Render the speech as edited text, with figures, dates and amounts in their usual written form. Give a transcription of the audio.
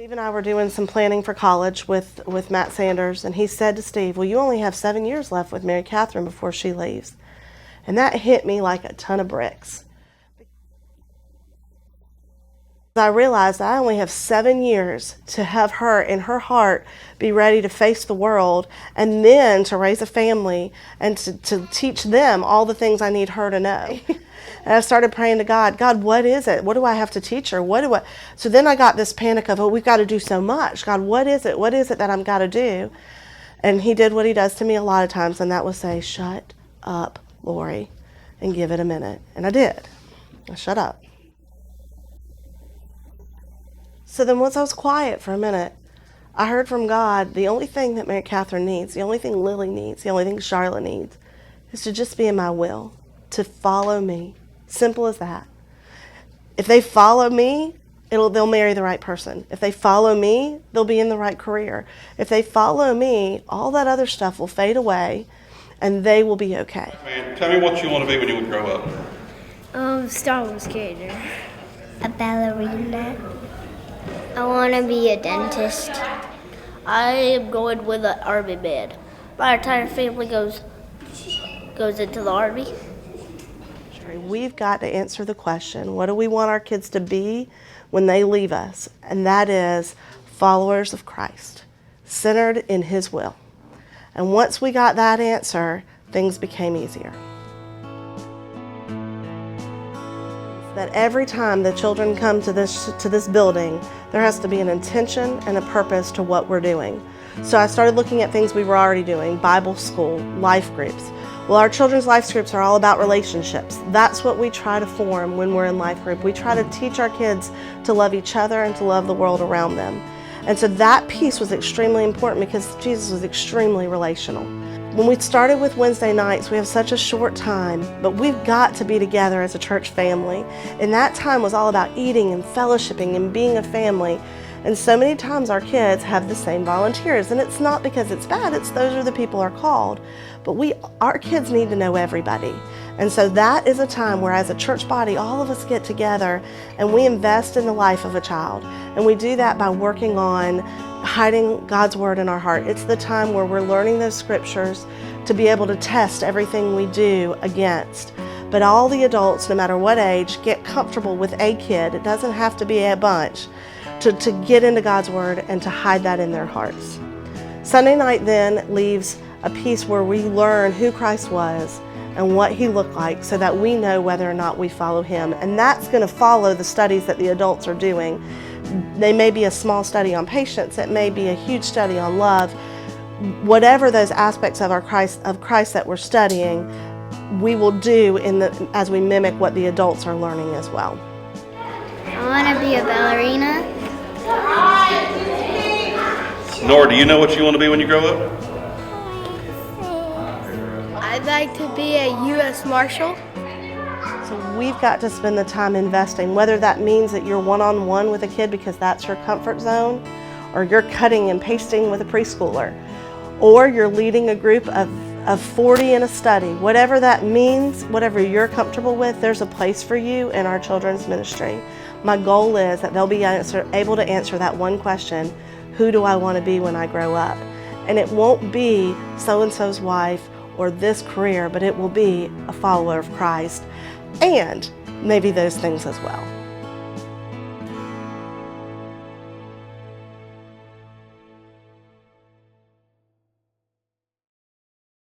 Steve and I were doing some planning for college with Matt Sanders, and he said to Steve, well, you only have 7 years left with Mary Catherine before she leaves. And that hit me like a ton of bricks. I realized I only have 7 years to have her in her heart be ready to face the world and then to raise a family and to teach them all the things I need her to know. And I started praying to God, God, what is it? What do I have to teach her? So then I got this panic of, oh, we've got to do so much. God, what is it? What is it that I've got to do? And he did what he does to me a lot of times, and that was say, shut up, Lori, and give it a minute. And I did. I shut up. So then once I was quiet for a minute, I heard from God, the only thing that Mary Catherine needs, the only thing Lily needs, the only thing Charlotte needs, is to just be in my will, to follow me. Simple as that. If they follow me, they'll marry the right person. If they follow me, they'll be in the right career. If they follow me, all that other stuff will fade away, and they will be okay. Man, tell me what you want to be when you grow up. Star Wars character. A ballerina. I want to be a dentist. I am going with an army man. My entire family goes into the army. We've got to answer the question, what do we want our kids to be when they leave us? And that is followers of Christ, centered in His will. And once we got that answer, things became easier. That every time the children come to this building, there has to be an intention and a purpose to what we're doing. So I started looking at things we were already doing, Bible school, life groups. Well, our children's life groups are all about relationships. That's what we try to form when we're in life group. We try to teach our kids to love each other and to love the world around them. And so that piece was extremely important because Jesus was extremely relational. When we started with Wednesday nights, we have such a short time, but we've got to be together as a church family. And that time was all about eating and fellowshipping and being a family. And so many times our kids have the same volunteers, and it's not because it's bad, it's those are the people are called. But our kids need to know everybody. And so that is a time where as a church body, all of us get together and we invest in the life of a child. And we do that by working on hiding God's word in our heart. It's the time where we're learning those scriptures to be able to test everything we do against. But all the adults, no matter what age, get comfortable with a kid. It doesn't have to be a bunch. To get into God's word and to hide that in their hearts. Sunday night then leaves a piece where we learn who Christ was and what He looked like so that we know whether or not we follow Him. And that's going to follow the studies that the adults are doing. They may be a small study on patience, it may be a huge study on love. Whatever those aspects of Christ that we're studying, we will do as we mimic what the adults are learning as well. I want to be a ballerina. Nora, do you know what you want to be when you grow up? I'd like to be a U.S. Marshal. So we've got to spend the time investing, whether that means that you're one-on-one with a kid because that's your comfort zone, or you're cutting and pasting with a preschooler, or you're leading a group of 40 in a study. Whatever that means, whatever you're comfortable with, there's a place for you in our children's ministry. My goal is that they'll be able to answer that one question, who do I want to be when I grow up? And it won't be so-and-so's wife or this career, but it will be a follower of Christ and maybe those things as well.